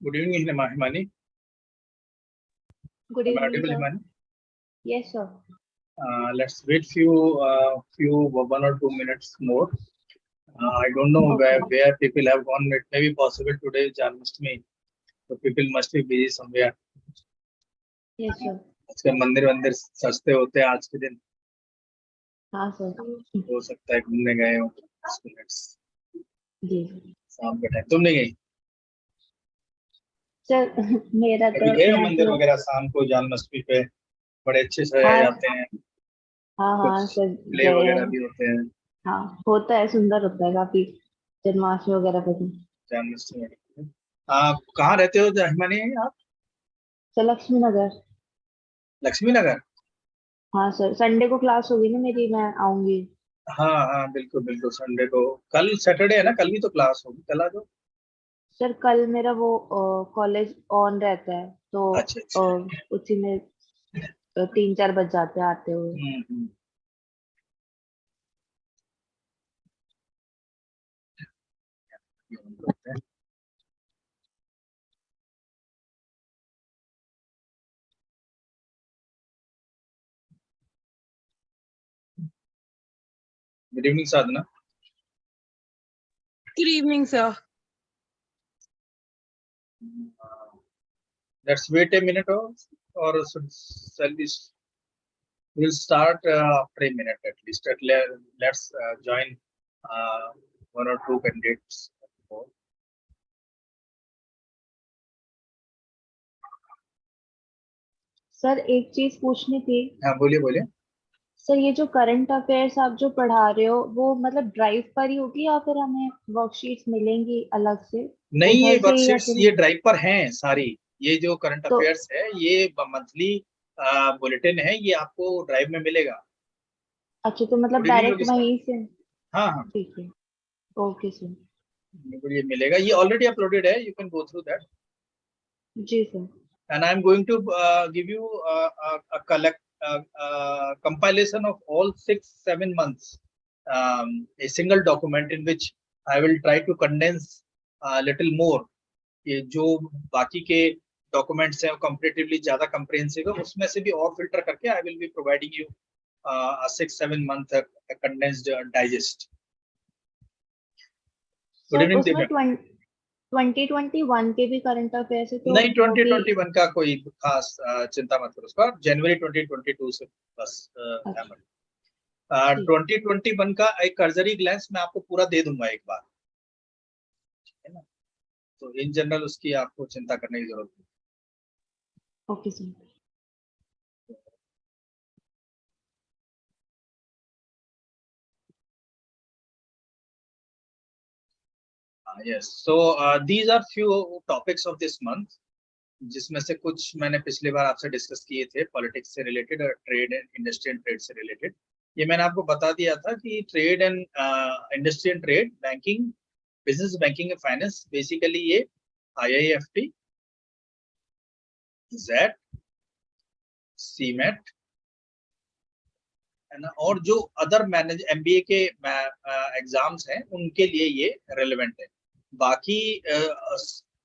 Good evening, Himani. Good evening, sir. Himani? Yes, sir. Let's wait few 1 or 2 minutes more. I don't know Okay. where people have gone. It may be possible today is Janmashtami, so people must be busy somewhere. Yes, sir. आजकल मंदिर सस्ते होते हैं आज के दिन. हाँ sir. हो सकता है घूमने गए हो. जी. शाम का टाइम तुम नहीं गई? सर मेरा तो गए मंदिर वगैरह शाम को जन्माष्टमी पे बड़े अच्छे से जाते हैं. हाँ सर प्ले वगैरह भी होते हैं. हाँ होता है, सुंदर होता है काफी जन्माष्टमी वगैरह पे. जन्माष्टमी. कहाँ रहते हो हिमानी आप? सर लक्ष्मी नगर. लक्ष्मी नगर. हाँ सर, संडे को क्लास होगी ना मेरी, मैं आऊंगी. हाँ बिल्कुल बिल्कुल. संडे को, कल सैटरडे है ना, कल भी तो क्लास होगी, कल आ जाओ. सर कल मेरा वो कॉलेज ऑन रहता है तो अच्छा. उसी में 3-4 बज जाते हैं आते हुए. Good evening, Sadhana. Good evening, sir. Let's wait a minute or shall we'll start after a minute at least. Let's join 1 or 2 candidates more. Sir एक चीज पूछनी थी. हाँ बोलिए. सर ये जो करंट अफेयर्स आप जो पढ़ा रहे हो वो मतलब ड्राइव पर ही होगी या फिर हमें वर्कशीट्स मिलेंगी अलग से? नहीं, ये वर्कशीट्स ये ड्राइव पर हैं सारी. ये जो करंट अफेयर्स है ये मंथली बुलेटिन है, ये आपको ड्राइव में मिलेगा. अच्छा, तो मतलब डायरेक्ट वहीं से? हाँ ठीक है. Okay sir. ये मिलेगा, ये ऑलरेडी अपलोडेड है, you can go through that. जी sir. And I'm going to give you a compilation of all 6-7 months, a single document in which I will try to condense a little more. ये जो बाकी के documents हैं comparatively ज्यादा comprehensive है, उसमें से भी और फिल्टर करके I will be providing you a 6-7 month condensed digest. Good evening, Divya. 2021 के भी करंट अफेयर्स है तो नहीं, 2021 का कोई खास चिंता मत करो. उसका जनवरी 2022 से बस. 2021 का एक कर्जरी ग्लैंस मैं आपको पूरा दे दूंगा एक बार, है ना. तो इन जनरल उसकी आपको चिंता करने की जरूरत नहीं. Okay sir. Yes, so these are few topics of this month, जिसमें से कुछ मैंने पिछली बार आपसे डिस्कस किए थे, पॉलिटिक्स से रिलेटेड और trade and industry and trade से रिलेटेड. ये मैंने आपको बता दिया था कि trade and industry and trade, banking, business banking and finance, basically ये IIFT, XAT, CMET है ना, और जो अदर मैनेज MBA के एग्जाम्स हैं उनके लिए ये रेलेवेंट है.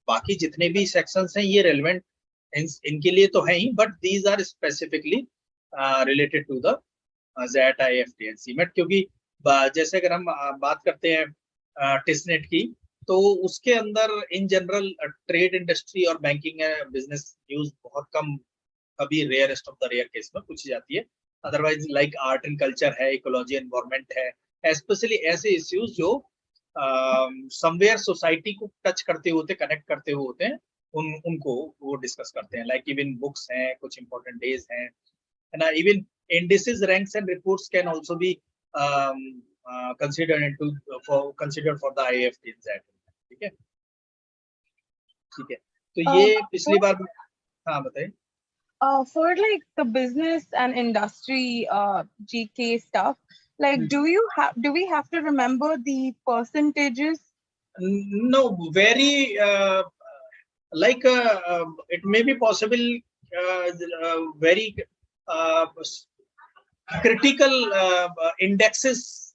बाकी जितने भी सेक्शंस हैं ये रेलेवेंट इनके लिए तो है ही, but these are specifically related to the XAT, IIFT and CMET. क्योंकि जैसे अगर हम बात करते हैं टिसनेट की, तो उसके अंदर इन जनरल ट्रेड, इंडस्ट्री और बैंकिंग बिजनेस न्यूज बहुत कम, कभी rarest of the rare case में पूछी जाती है. Otherwise like art and culture है, इकोलॉजी, एनवायरमेंट है, स्पेशली ऐसे इश्यूज जो समवेयर सोसाइटी को टच करते होते, कनेक्ट करते हुए होते हैं, उनको वो डिस्कस करते हैं. लाइक इवन बुक्स हैं, कुछ इंपॉर्टेंट डेज हैं, है ना. Even indices, ranks and reports can also be considered for the IIFT XAT. ठीक है. तो ये पिछली बार. हाँ बताइए. For like the business and industry GK stuff, like do we have to remember the percentages? No, very like it may be possible very critical indexes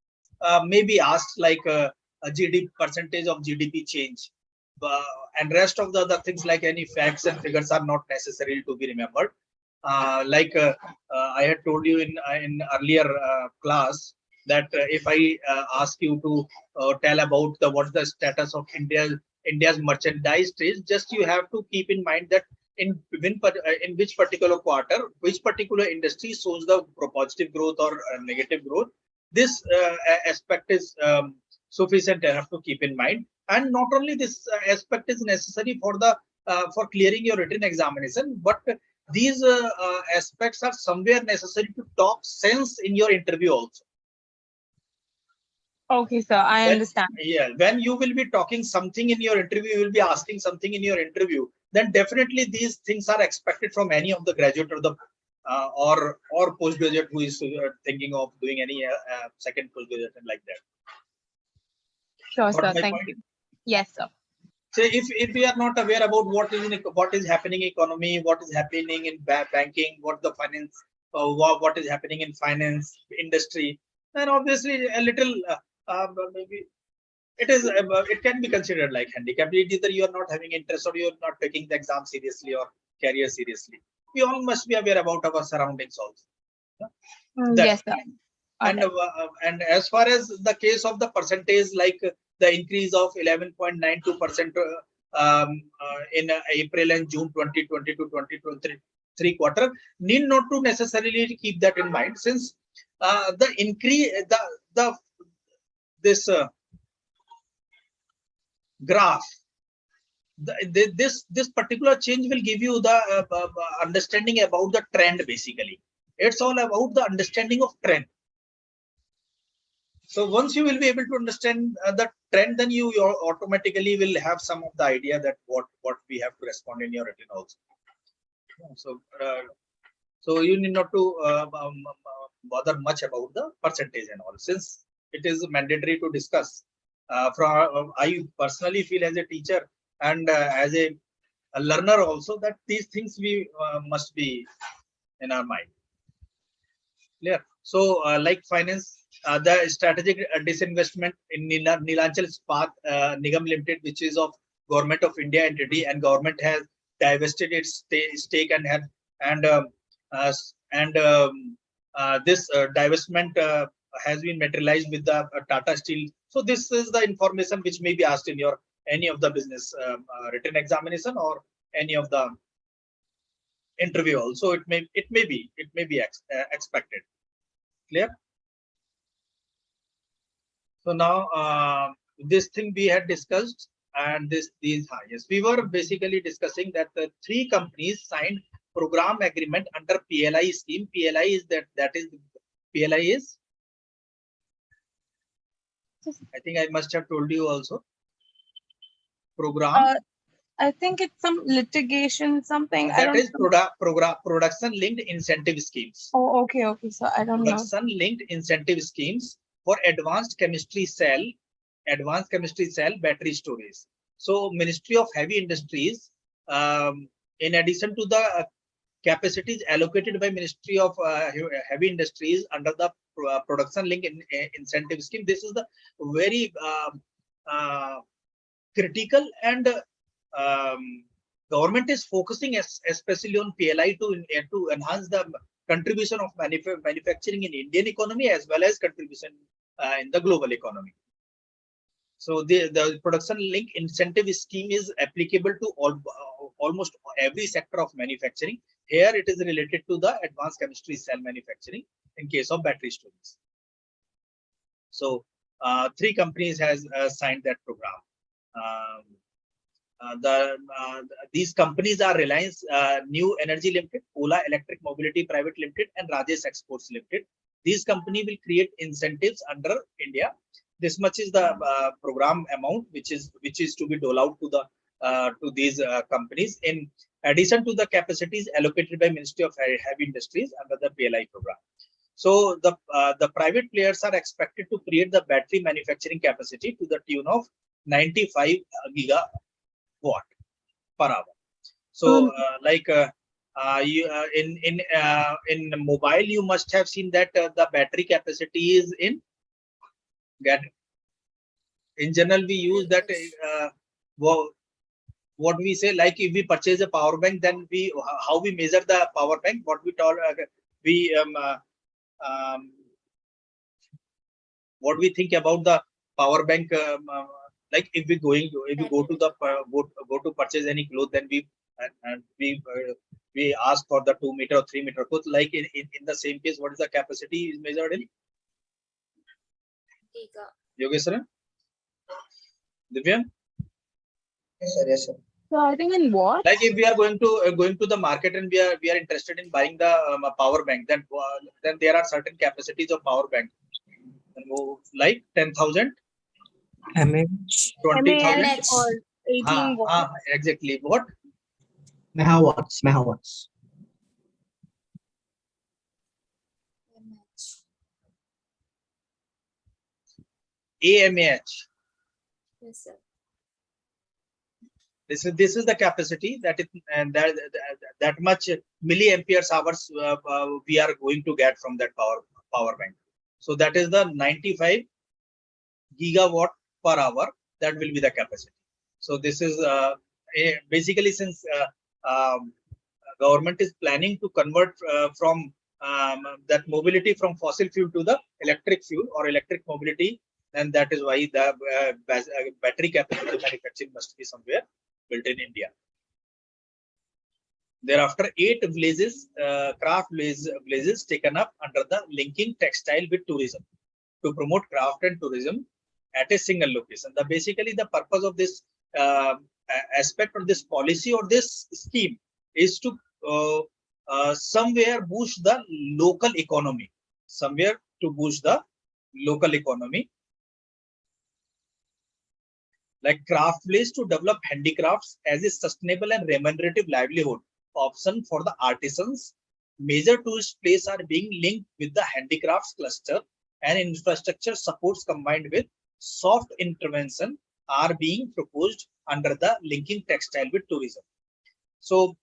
may be asked, like a GDP, percentage of GDP change, and rest of the other things like any facts and figures are not necessary to be remembered. I had told you in earlier class that if I ask you to tell about what's the status of India's merchandise trade, just you have to keep in mind that in which particular quarter, which particular industry shows the positive growth or negative growth. This aspect is sufficient enough to keep in mind, and not only this aspect is necessary for the for clearing your written examination, but these aspects are somewhere necessary to talk sense in your interview also. Okay, sir, I understand. Yeah, when you will be talking something in your interview, you will be asking something in your interview, then definitely these things are expected from any of the graduate or the or postgraduate who is thinking of doing any second postgraduate and like that. Sure, Got sir. my Thank point? you. Yes, sir. So if we are not aware about what is happening in economy, what is happening in banking, what the finance, what is happening in finance industry, then obviously a little maybe it can be considered like handicap. Either you are not having interest or you are not taking the exam seriously or career seriously. We all must be aware about our surroundings also. Yes, sir. And as far as the case of the percentage, like the increase of 11.92% in April and June 2022-2023 quarter, need not to necessarily keep that in mind, since the increase this graph, this particular change will give you the understanding about the trend. Basically, it's all about the understanding of trend. So once you will be able to understand the trend, then you automatically will have some of the idea that what we have to respond in your written also. So you need not to bother much about the percentage and all, since it is mandatory to discuss. I personally feel as a teacher and as a learner also that these things we must be in our mind. Clear? So like finance, the strategic disinvestment in Neelachal Ispat Nigam Limited, which is of Government of India entity, and government has divested its stake and this divestment has been materialized with the Tata Steel. So this is the information which may be asked in your any of the business written examination or any of the interview also. It may be expected. Clear? So now this thing we had discussed, and these yes, we were basically discussing that the 3 companies signed program agreement under PLI scheme. PLI is PLI is, I think I must have told you also, program. I think it's some litigation, something. That is production linked incentive schemes. Oh, okay, so I don't know. Production linked incentive schemes for advanced chemistry cell battery storage. So Ministry of Heavy Industries, in addition to the capacities allocated by Ministry of Heavy Industries under the production link incentive scheme, this is the very critical, and government is focusing especially on PLI to enhance the contribution of manufacturing in Indian economy as well as contribution in the global economy. So the production link incentive scheme is applicable to almost every sector of manufacturing. Here it is related to the advanced chemistry cell manufacturing in case of battery storage. So 3 companies has signed that program. These companies are Reliance New Energy Limited, Ola Electric Mobility Private Limited, and Rajesh Exports Limited. These companies will create incentives under India. This much is the program amount which is to be doled out to the to these companies, in addition to the capacities allocated by Ministry of Heavy Industries under the PLI program. So the private players are expected to create the battery manufacturing capacity to the tune of 95 gigawatt per hour. So like you in mobile, you must have seen that the battery capacity is in general we use that what we say, like if we purchase a power bank, then how we measure the power bank, what we told, what we think about the power bank, like if we go to the go to purchase any clothes, then we ask for the 2 meter or 3 meter clothes. Like in the same case, what is the capacity is measured in? Giga. Yogesh sir? Divyan? Yes, sir. Yes, sir. So I think in what? Like if we are going to the market and we are interested in buying the power bank, then there are certain capacities of power bank, like 10,000, mAh. 20,000. MAH. or 18 watts. Exactly. What? Megawatts. AMAH. Yes, sir. This is the capacity that that much milliamperes hours we are going to get from that power bank. So that is the 95 gigawatt per hour. That will be the capacity. So this is basically, since government is planning to convert from that mobility from fossil fuel to the electric fuel or electric mobility, and that is why the battery capacity manufacturing must be somewhere built in India. Thereafter, 8 villages, craft villages taken up under the linking textile with tourism to promote craft and tourism at a single location. Basically, the purpose of this aspect of this policy or this scheme is to somewhere boost the local economy. Somewhere to boost the local economy. Like craft place to develop handicrafts as a sustainable and remunerative livelihood option for the artisans. Major tourist places are being linked with the handicrafts cluster, and infrastructure supports combined with soft intervention are being proposed under the linking textile with tourism. So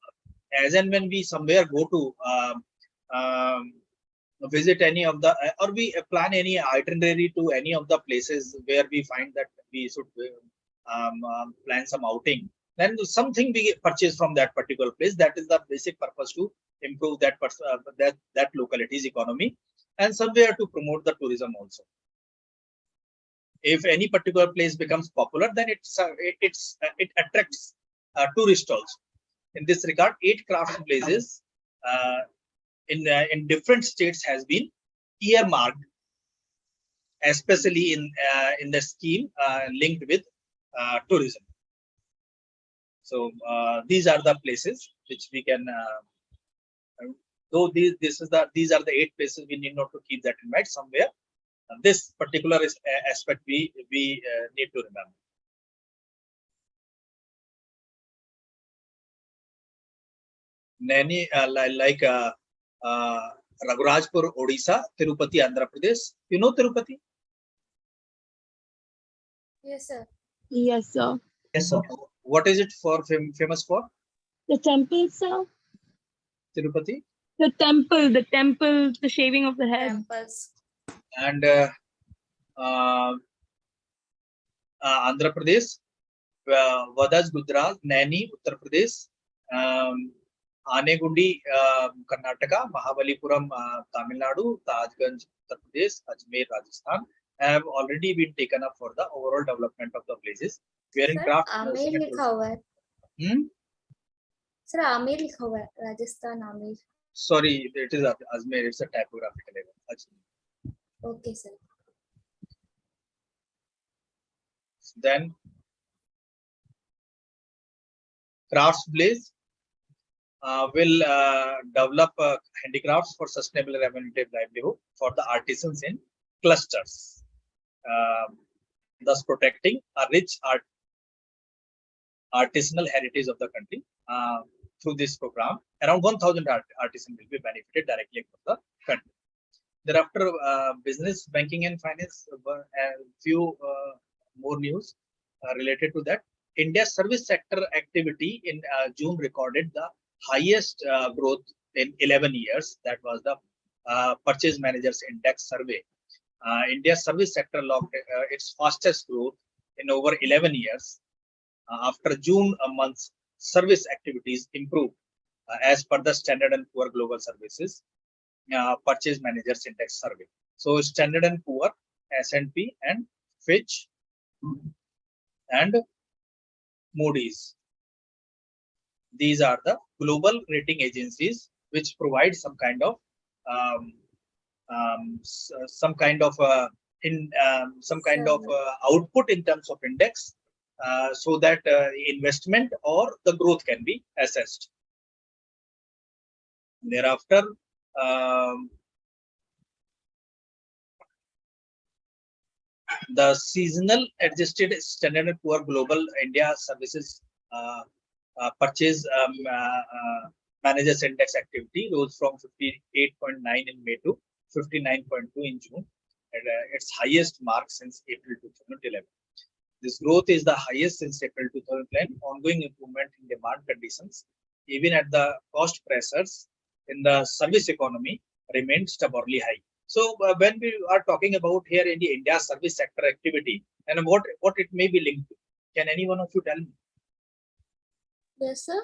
as and when we somewhere go to visit any of the or we plan any itinerary to any of the places where we find that we should plan some outing, then something we purchase from that particular place. That is the basic purpose, to improve that locality's economy and somewhere to promote the tourism also. If any particular place becomes popular, then it attracts tourists also. In this regard, 8 craft places in different states has been earmarked, especially in the scheme linked with tourism. So these are the places which we can. Though these are the 8 places, we need not to keep that in mind somewhere. This particular aspect we need to remember. Naini, like Raghurajpur, Odisha, Tirupati, Andhra Pradesh. You know Tirupati? Yes, sir. Yes, sir. Yes, sir. What is it for famous for? The temple, sir. Tirupati? The temple, the shaving of the head. Temples. And Andhra Pradesh, Vadas, Gujarat, Naini, Uttar Pradesh, Anegundi, Karnataka, Mahabalipuram, Tamil Nadu, Tajganj, Uttar Pradesh, Ajmer, Rajasthan have already been taken up for the overall development of the places. Wherein sir craft. Amer लिखा हुआ है. Sir Amer लिखा हुआ है, Rajasthan Amer. Sorry, it is Ajmer. It's a typographical error. Okay, sir. Then crafts blaze will develop handicrafts for sustainable remunerative livelihood for the artisans in clusters, thus protecting a rich artisanal heritage of the country. Through this program, around 1,000 artisans will be benefited directly across the country. Thereafter, business, banking, and finance. A few more news related to that. India's service sector activity in June recorded the highest growth in 11 years. That was the Purchase Managers Index survey. India's service sector logged its fastest growth in over 11 years. after June month's service activities improved as per the Standard and Poor Global Services Purchase Managers Index survey. So Standard and Poor, S&P, and Fitch and Moody's. These are the global rating agencies which provide some kind of output in terms of index, so that investment or the growth can be assessed. Thereafter, the seasonal adjusted Standard and Poor Global India Services Purchase Managers Index activity rose from 58.9 in May to 59.2 in June, at its highest mark since April 2011. This growth is the highest since April 2011. Ongoing improvement in demand conditions, even at the cost pressures in the service economy, remained stubbornly high. So when we are talking about here in the India service sector activity, and what it may be linked to, can any one of you tell me? Yes, sir.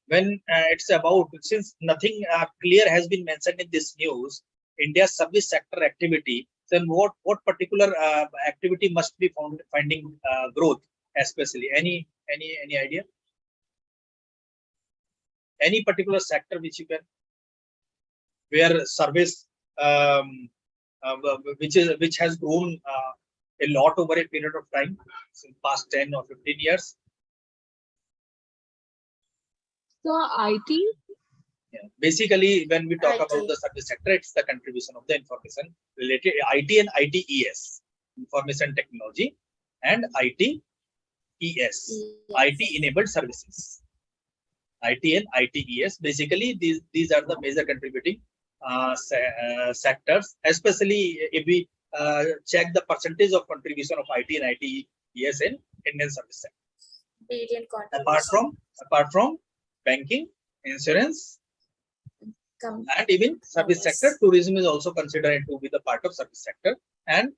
When it's about, since nothing clear has been mentioned in this news, India's service sector activity, then what particular activity must be finding growth, especially? Any idea? Any particular sector which you can, where service which has grown a lot over a period of time, in past 10 or 15 years? So IT? Yeah. Basically, when we talk IT. about the service sector, it's the contribution of the information related IT and ITES, information technology, and ITES, IT enabled services. IT and ITES, basically these are the major contributing sectors, especially if we check the percentage of contribution of IT and ITES in Indian service sector. Radiant contribution. Apart from banking, insurance, Come. and even service Yes. sector, tourism is also considered to be the part of service sector, and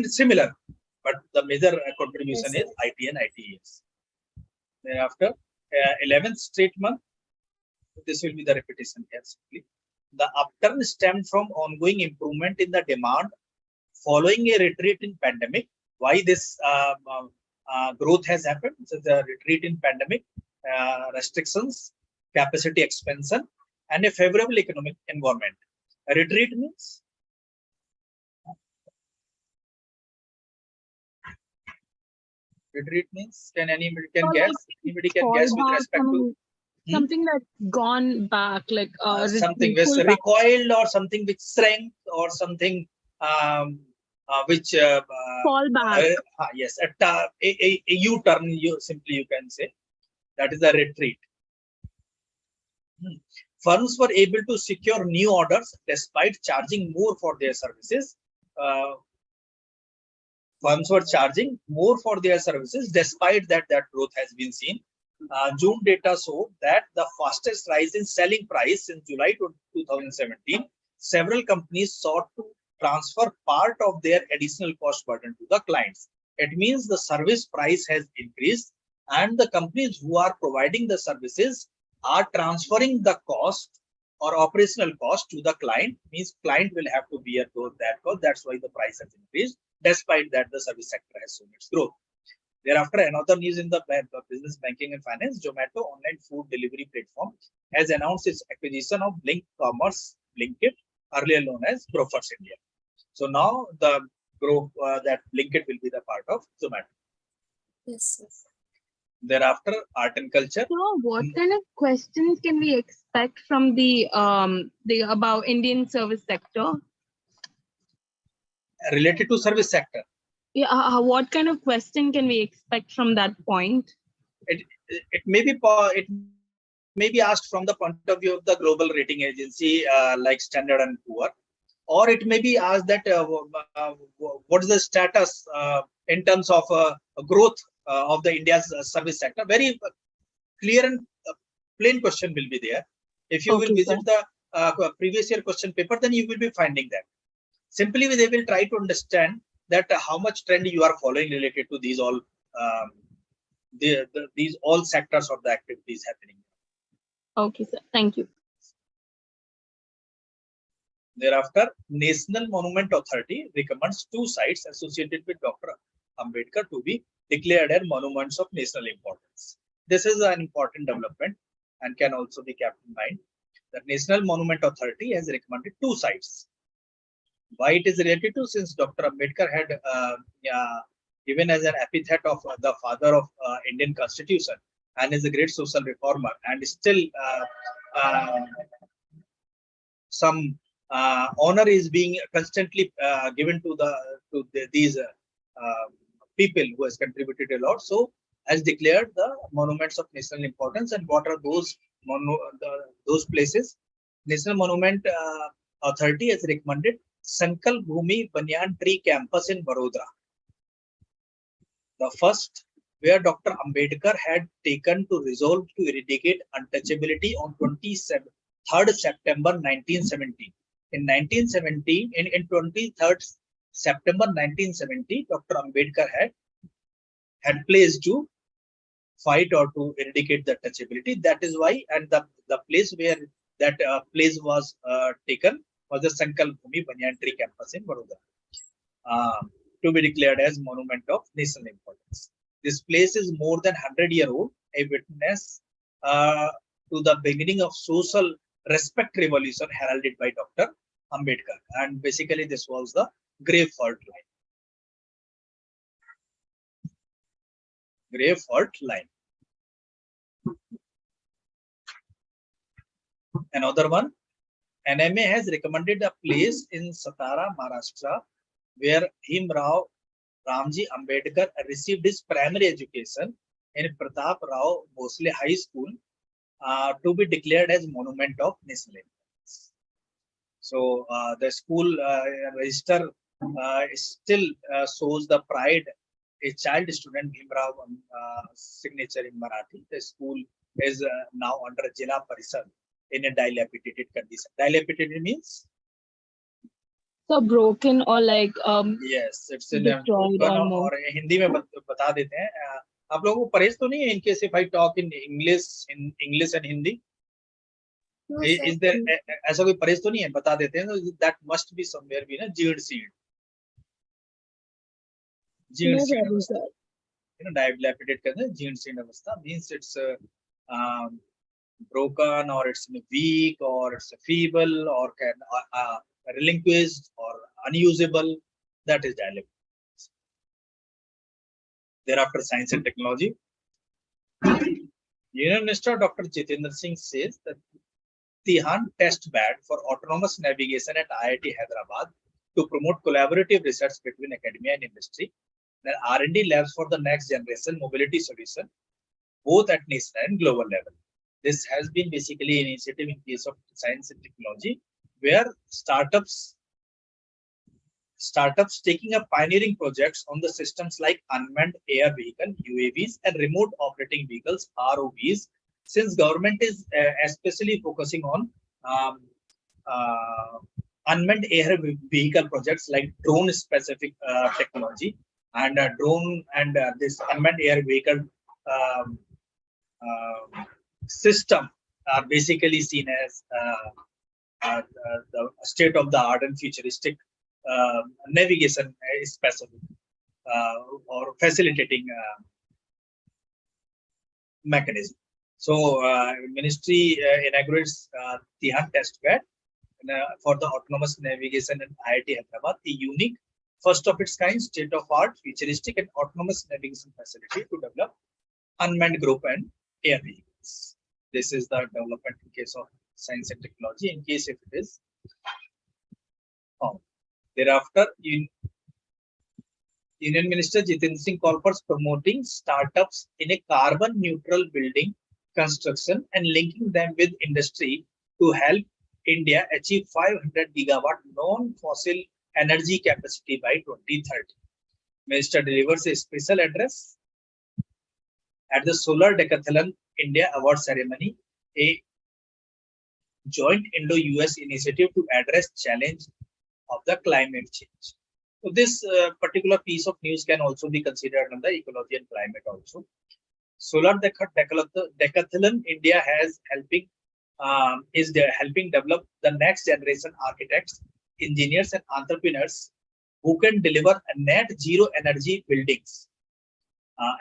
similar, but the major contribution Yes, is IT and ITES. Thereafter, 11th straight month, this will be the repetition here simply. The upturn stemmed from ongoing improvement in the demand following a retreat in pandemic. Why this growth has happened? So the retreat in pandemic, restrictions, capacity expansion, and a favorable economic environment. A retreat means? Retreat means, can anybody can guess? Anybody can guess with respect to? Something that's gone back, like something which recoiled, or something which strength, or something which fall back. Yes, a U-turn, you can say. That is a retreat. Firms were able to secure new orders despite charging more for their services. Firms were charging more for their services despite that growth has been seen. June data showed that the fastest rise in selling price since July 2017. Several companies sought to transfer part of their additional cost burden to the clients. It means the service price has increased, and the companies who are providing the services are transferring the cost or operational cost to the client. Means client will have to bear that cost. That's why the price has increased. Despite that, the service sector has shown its growth. Thereafter, another news in the business, banking, and finance: Zomato online food delivery platform has announced its acquisition of Blink Commerce Blinkit, earlier known as Grofers India. So now the group that Blinkit will be the part of Zomato. Yes. Thereafter, art and culture. So, what kind of questions can we expect from the about Indian service sector? Related to service sector. Yeah, what kind of question can we expect from that point? It may be asked from the point of view of the global rating agency like Standard and Poor, or it may be asked that what is the status in terms of growth of the India's service sector. Very clear and plain question will be there. If you will visit the previous year question paper, then you will be finding that. Simply, they will try to understand that how much trend you are following related to these all these all sectors of the activities happening. Okay, sir. Thank you. Thereafter, National Monument Authority recommends 2 sites associated with Dr. Ambedkar to be declared as monuments of national importance. This is an important development and can also be kept in mind. The National Monument Authority has recommended 2 sites. Why it is related to? Since Dr. Ambedkar had given as an epithet of the father of Indian Constitution and is a great social reformer, and still some honor is being constantly given to these people who has contributed a lot. So, has declared the monuments of national importance. And what are those places? National Monument Authority has recommended Sankal Bhumi Banyan Tree Campus in Barodara. The first, where Dr. Ambedkar had taken to resolve to eradicate untouchability on 23rd September 1970. In 23rd September 1970, Dr. Ambedkar had pledged to fight or to eradicate the touchability. That is why, and the place where that place was taken was the Sankal Bhumi Banyan Tree Campus in Barodara, to be declared as monument of national importance. This place is more than 100-year old, a witness to the beginning of social respect revolution heralded by Dr. Ambedkar. And basically, this was the grave fault line. Grave fault line. Another one, NMA has recommended a place in Satara, Maharashtra, where Bhimrao Ramji Ambedkar received his primary education in Pratap Rao Bhosle High School, to be declared as monument of national importance. So the school register still shows the pride. A child student Bhimrao signature in Marathi. The school is now under Jila Parishad in a dilapidated condition. Dilapidated means? So broken or like Yes, it's in destroyed almost. और हिंदी में बता देते हैं. आप लोगों को परहेज तो नहीं है in case if I talk in English and Hindi? No, Is sir. there ऐसा कोई परहेज तो नहीं है? बता देते हैं. That must be somewhere be ना जीर्ण शीर्ण. जीर्ण शीर्ण अवस्था. Dilapidated कहते हैं जीर्ण शीर्ण अवस्था means it's broken or it's weak or it's feeble or can relinquished or unusable. That is dilapidated. Thereafter, science and technology. Union Minister Dr. Jitendra Singh says that Tihan test bed for autonomous navigation at IIT Hyderabad to promote collaborative research between academia and industry. Then R&D labs for the next generation mobility solution, both at national and global level. This has been basically an initiative in case of science and technology, where startups taking up pioneering projects on the systems like unmanned air vehicle (UAVs) and remote operating vehicles (ROVs). Since government is especially focusing on unmanned air vehicle projects like drone specific technology, and drone and this unmanned air vehicle system are basically seen as the state of the art and futuristic navigation specific or facilitating mechanism. So ministry inaugurates Tihan test bed for the autonomous navigation in IIT Hyderabad, a unique, first of its kind, state of art, futuristic and autonomous navigation facility to develop unmanned group and air vehicles. This is the development in case of science and technology. In case if it is thereafter, Union Minister Jitendra Singh called for promoting startups in a carbon neutral building construction and linking them with industry to help India achieve 500 gigawatt non-fossil energy capacity by 2030. Minister delivers a special address at the Solar Decathlon India Award ceremony, a joint Indo-US initiative to address challenge of the climate change. So this particular piece of news can also be considered under ecology and climate also. Solar Decathlon India has helping develop the next generation architects, engineers, and entrepreneurs who can deliver a net zero energy buildings.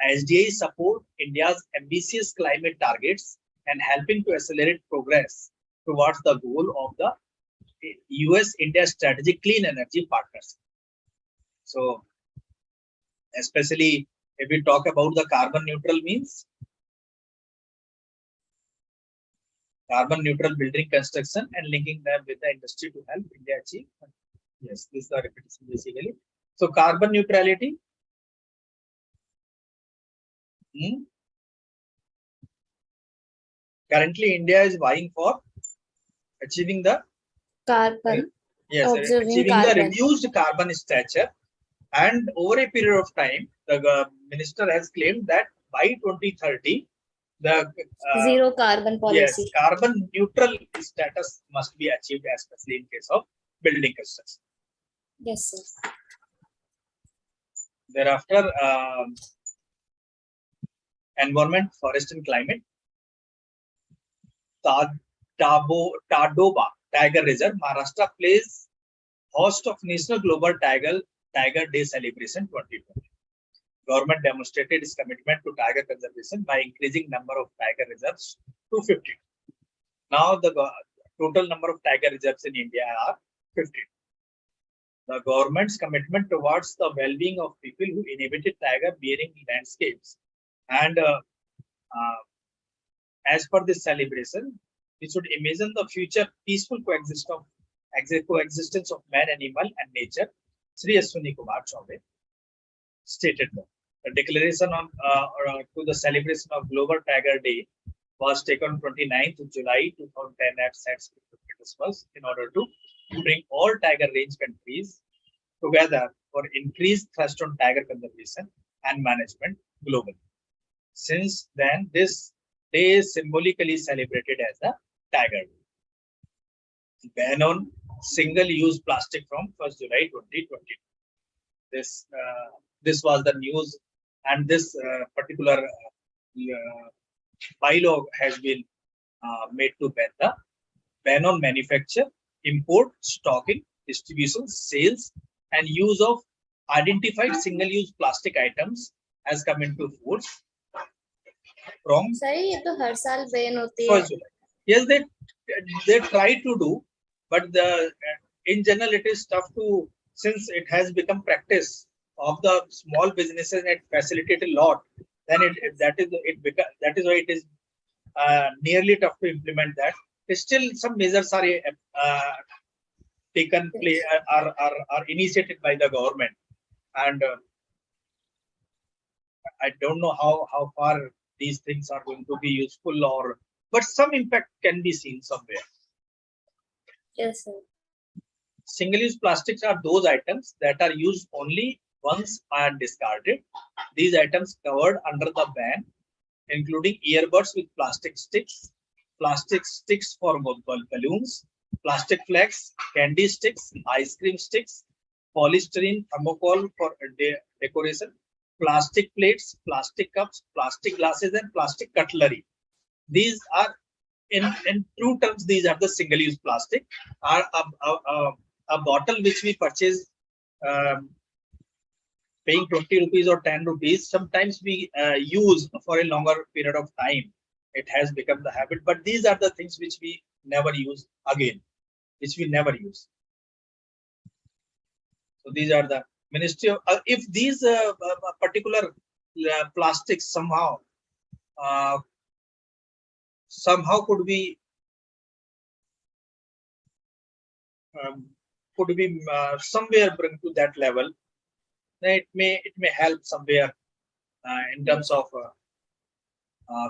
SDA support India's ambitious climate targets and helping to accelerate progress towards the goal of the US-India Strategic Clean Energy Partnership. So, especially if we talk about the carbon neutral means, carbon neutral building construction and linking them with the industry to help India achieve. Yes, this is the repetition basically. So, carbon neutrality. Currently, India is vying for achieving the Carbon. Observing achieving carbon. the reduced carbon stature, and over a period of time, the minister has claimed that by 2030, the Zero carbon policy. yes, carbon neutral status must be achieved, especially in case of building construction. Yes, sir. Thereafter, environment, forest, and climate. Tadoba Tiger Reserve, Maharashtra plays host of National Global Tiger Day Celebration 2020. Government demonstrated its commitment to tiger conservation by increasing number of tiger reserves to 50. Now the total number of tiger reserves in India are 50. The government's commitment towards the well-being of people who inhabited tiger-bearing landscapes, and as per this celebration, we should imagine the future peaceful coexistence of man, animal, and nature. Sri Ashwini Kumar Chaubey stated that. The declaration on to the celebration of Global Tiger Day was taken on 29th of July 2010 at St. Petersburg in order to bring all tiger range countries together for increased thrust on tiger conservation and management globally. Since then, this day is symbolically celebrated as the Tiger Day. Ban on single-use plastic from 1st July 2020. This was the news, and this particular bylaw has been made to ban on manufacture, import, stocking, distribution, sales, and use of identified single-use plastic items has come into force from सही ये तो हर साल ban होती है. 1st July. Yes, they try to do, but in general it is tough to, since it has become practice of the small businesses and facilitate a lot. Then that is why it is nearly tough to implement that. Still, some measures are taken play are initiated by the government, and I don't know how far these things are going to be useful, but some impact can be seen somewhere. Yes, sir. Single-use plastics are those items that are used only once and discarded. These items covered under the ban, including earbuds with plastic sticks for balloons, plastic flags, candy sticks, ice cream sticks, polystyrene thermocol for decoration, plastic plates, plastic cups, plastic glasses, and plastic cutlery. These are, in true terms, these are the single-use plastic. Are a bottle which we purchase paying 20 rupees or 10 rupees, sometimes we use for a longer period of time. It has become the habit, but these are the things which we never use again, which we never use. So these are the Ministry of, if these particular plastics somehow could be somewhere bring to that level, then it may help somewhere in terms of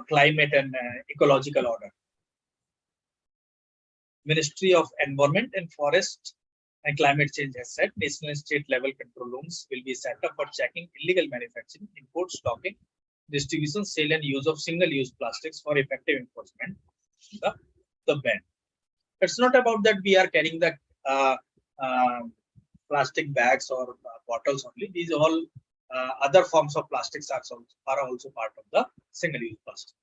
climate and ecological order. Ministry of Environment and Forest and Climate Change has said national and state level control rooms will be set up for checking illegal manufacturing, import, stocking, distribution, sale, and use of single-use plastics for effective enforcement of the ban. It's not about that we are carrying the plastic bags or bottles only. These all other forms of plastics are also part of the single-use plastic.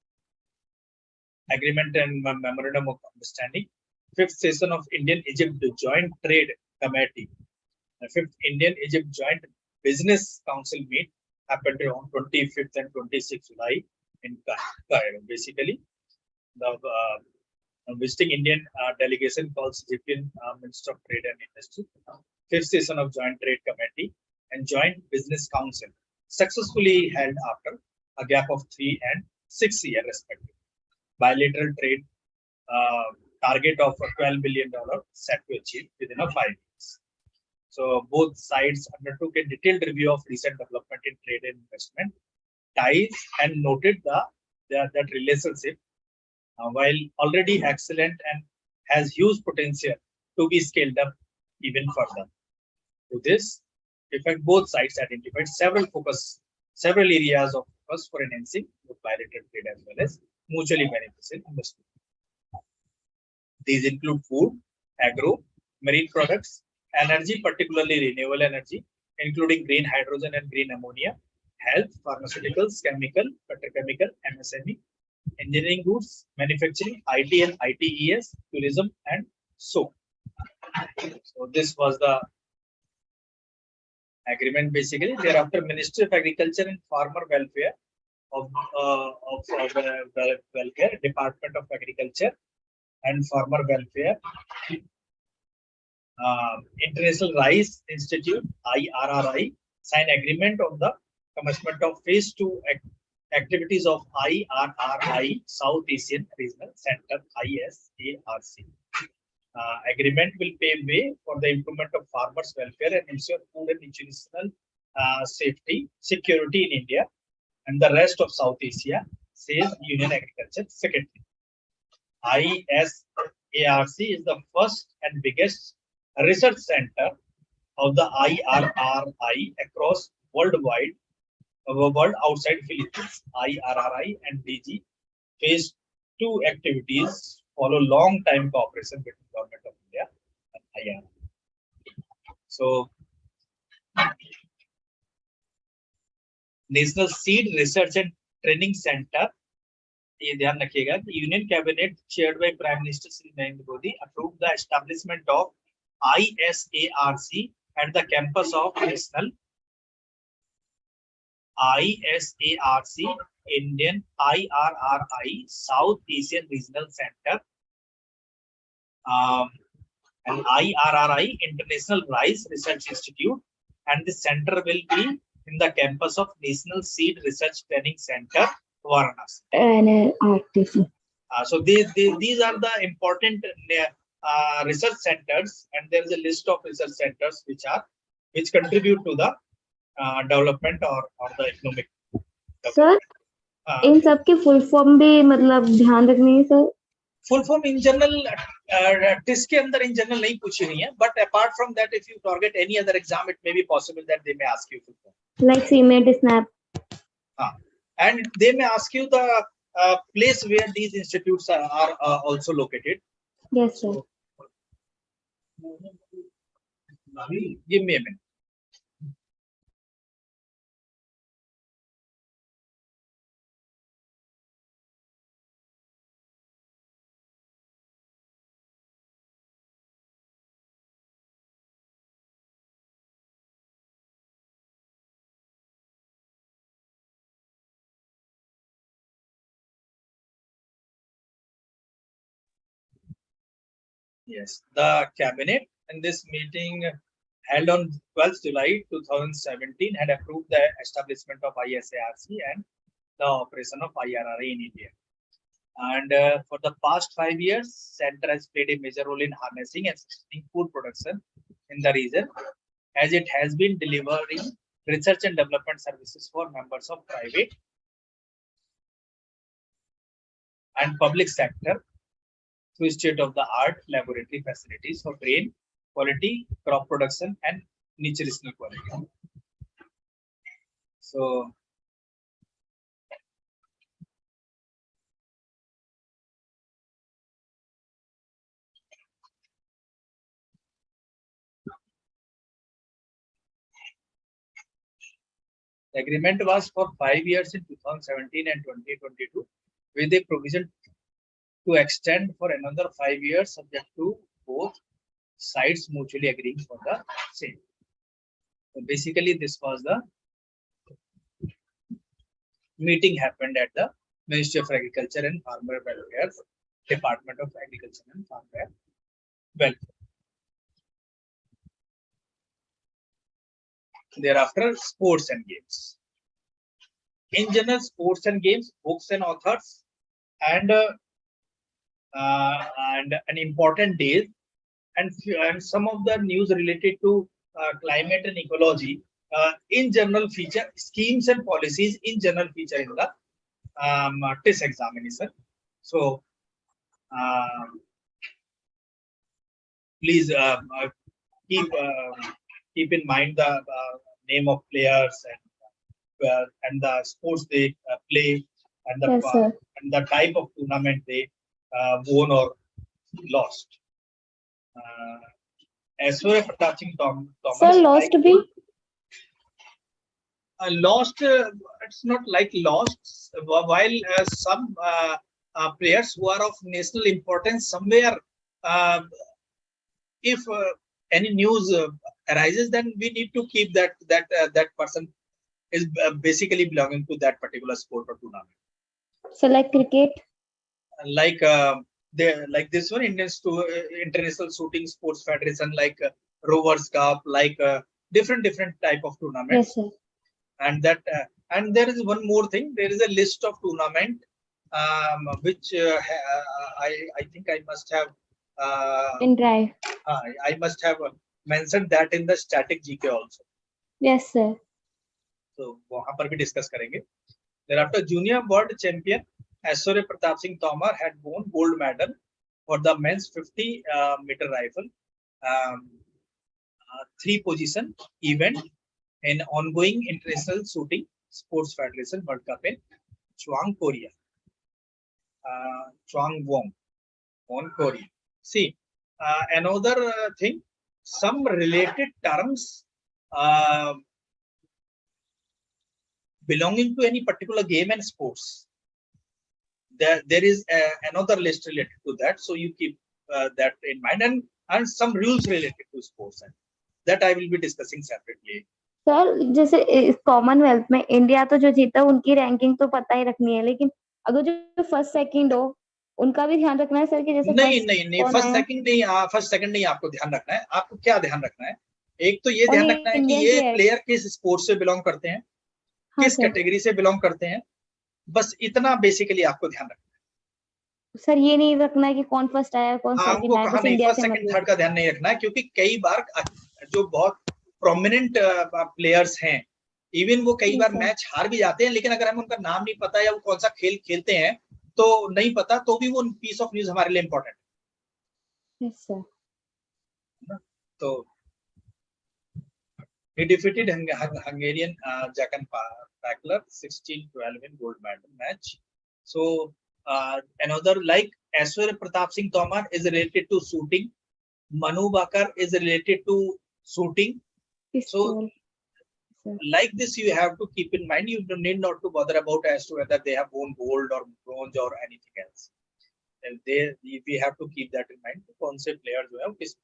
Agreement and memorandum of understanding. Fifth session of Indian-Egypt Joint Trade Committee. The fifth Indian-Egypt Joint Business Council meet happened on 25th and 26th July in Cairo. Basically, the visiting Indian delegation calls Egyptian Minister of Trade and Industry. Fifth session of Joint Trade Committee and Joint Business Council successfully held after a gap of 3 and 6 years respectively. Bilateral trade target of $12 billion set to achieve within 5 years. So both sides undertook a detailed review of recent development in trade and investment ties and noted that relationship, while already excellent and has huge potential to be scaled up even further. To this effect, both sides identified several areas of focus for enhancing both bilateral trade as well as mutually beneficial investment. These include food, agro, marine products, energy, particularly renewable energy, including green hydrogen and green ammonia, health, pharmaceuticals, chemical, petrochemical, MSME, engineering goods, manufacturing, IT and ITES, tourism, and so. So this was the agreement basically. Thereafter, Ministry of Agriculture and Farmer Welfare of Welfare, Department of Agriculture and Farmer Welfare, International Rice Institute (IRRI) sign agreement on the commencement of Phase 2 activities of IRRI South Asian Regional Center (ISARC). Agreement will pave way for the improvement of farmers' welfare and ensure food and nutritional security in India and the rest of South Asia, says Union Agriculture Secretary. ISARC is the first and biggest research center of the IRRI across world outside Philippines. IRRI and DG Phase 2 activities follow long-time cooperation between Government of India and IRRI. So, National Seed Research and Training Center, ये ध्यान रखिएगा कि union cabinet chaired by prime minister Shri Narendra Modi approved the establishment of ISARC at the campus of National ISARC Indian IRRI South Asian Regional Center and IRRI International Rice Research Institute, and the center will be in the campus of National Seed Research Training Center, Varanasi. And RTC. So these are the important research centers, and there is a list of research centers which contribute to the development or the economic. Sir इन सब की full form भी मतलब ध्यान रखनी है sir. Full form in general टिस के अंदर इन जनरल नहीं पूछी नहीं है, but apart from that if you target any other exam it may be possible that they may ask you full form like CMAT SNAP. हां, and they may ask you the place where these institutes are also located. Yes sir. Give me a minute. Yes, the cabinet in this meeting held on 12th July 2017 had approved the establishment of ISARC and the operation of IRRI in India. And for the past 5 years, Center has played a major role in harnessing and sustaining food production in the region, as it has been delivering research and development services for members of private and public sector through state-of-the-art laboratory facilities for grain quality, crop production, and nutritional quality. So, The agreement was for 5 years in 2017 and 2022, with a provision to extend for another 5 years, subject to both sides mutually agreeing for the same. So basically, this was the meeting happened at the Ministry of Agriculture and Farmer Welfare, Department of Agriculture and Farmer Welfare. Thereafter, sports and games. In general, sports and games, books and authors, and an important days, and some of the news related to climate and ecology. In general, feature schemes and policies in general feature in the TISS examination. So please keep in mind the name of players and the sports they play, and the Yes, sir. and the type of tournament they won or lost. Aishwarya Pratap Singh Thomas. Sir, lost to be? Lost, it's not like lost, while some players who are of national importance somewhere, if any news arises, then we need to keep that person is basically belonging to that particular sport or tournament. So like cricket? Like like this one, International Shooting Sports Federation, like Rovers Cup, like different type of tournaments. Yes, sir. And that and there is one more thing. There is a list of tournament which I think I must have In drive. I must have mentioned that in the static GK also. Yes, sir. So वहाँ पर भी discuss करेंगे. Thereafter, junior world champion Aishwarya Pratap Singh Tomar had won gold medal for the men's 50 meter rifle 3-position event in ongoing International Shooting Sports Federation World Cup in Chwang, Korea. Chwangwon, on Korea. See, another thing, some related terms belonging to any particular game and sports. There is another list related to that, so you keep that in mind, and some rules related to sports, and that I will be discussing separately. Sir जैसे Commonwealth में India तो जो जीता उनकी ranking तो पता ही रखनी है, लेकिन अगर जो फर्स्ट सेकंड हो उनका भी ध्यान रखना है सर, कि जैसे नहीं फर्स्ट सेकंड नहीं आपको ध्यान रखना है. आपको क्या ध्यान रखना है? एक तो ये ध्यान रखना है कि ये प्लेयर किस स्पोर्ट से बिलोंग करते हैं, किस कैटेगरी से बिलोंग करते हैं, बस इतना बेसिकली आपको ध्यान रखना है. सर ये नहीं रखना है कि कौन फर्स्ट आया कौन सेकंड आया, बस इंडिया से सेकंड थर्ड का ध्यान नहीं रखना है, क्योंकि कई बार जो बहुत प्रोमिनेंट प्लेयर्स हैं, इवन वो कई बार मैच हार भी जाते हैं, लेकिन अगर हमें उनका नाम नहीं पता या वो कौन सा खेल खेलते हैं तो नहीं पता, तो भी वो पीस ऑफ न्यूज हमारे लिए इम्पोर्टेंट है. Yes sir. तो he defeated Hungarian Jakan Pakler 16-12 in gold medal match. So another, like Aishwarya Pratap Singh Tomar is related to shooting, Manu Bakar is related to shooting. So like this you have to keep in mind. You don't need not to bother about as to whether they have won gold or bronze or anything else. We have to keep that in mind. कौन से player जो है वो किस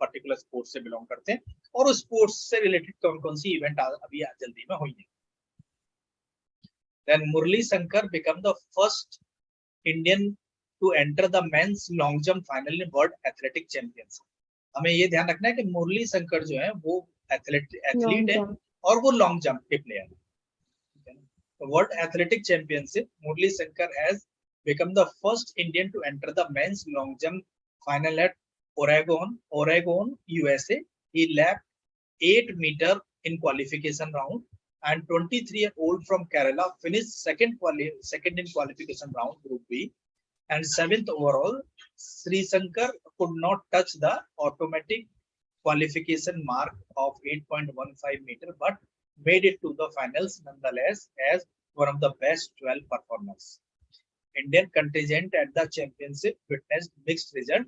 particular sports से belong करते हैं, और उस sports से related कौन सी event अभी जल्दी में हुई है. Then Murli Shankar became the first Indian to enter the men's long jump final in World Athletic Championship. हमें ये ध्यान रखना है कि मुरली शंकर जो है वो एथलीट है और वो लॉन्ग जंप के प्लेयर है. World athletic championship, Murali Shankar has become the first Indian to enter the men's long jump final at Oregon, USA. He lapped 8 meter in qualification round, and 23-year-old from Kerala finished second in qualification round Group B, and 7th overall. Sri Shankar could not touch the automatic qualification mark of 8.15 meter, but made it to the finals nonetheless as one of the best 12 performers. Indian contingent at the championship witnessed mixed result.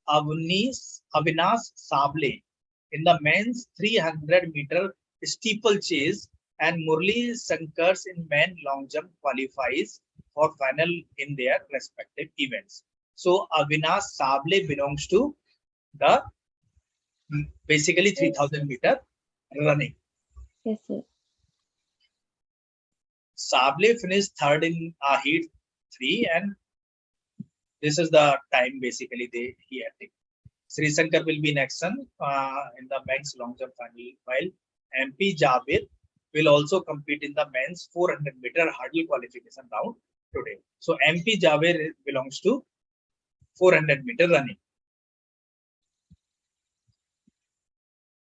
Avinash Sable in the men's 300 meter steeplechase and Murli Shankars in men long jump qualifies for final in their respective events. So Avinash Sable belongs to the basically 3000 meter running. Yes, sir. Sable finished third in heat 3, and this is the time basically he had taken. Sri Shankar will be in action in the men's long jump final, while MP Jabir will also compete in the men's 400 meter hurdle qualification round today. So MP Jabir belongs to 400 meter running.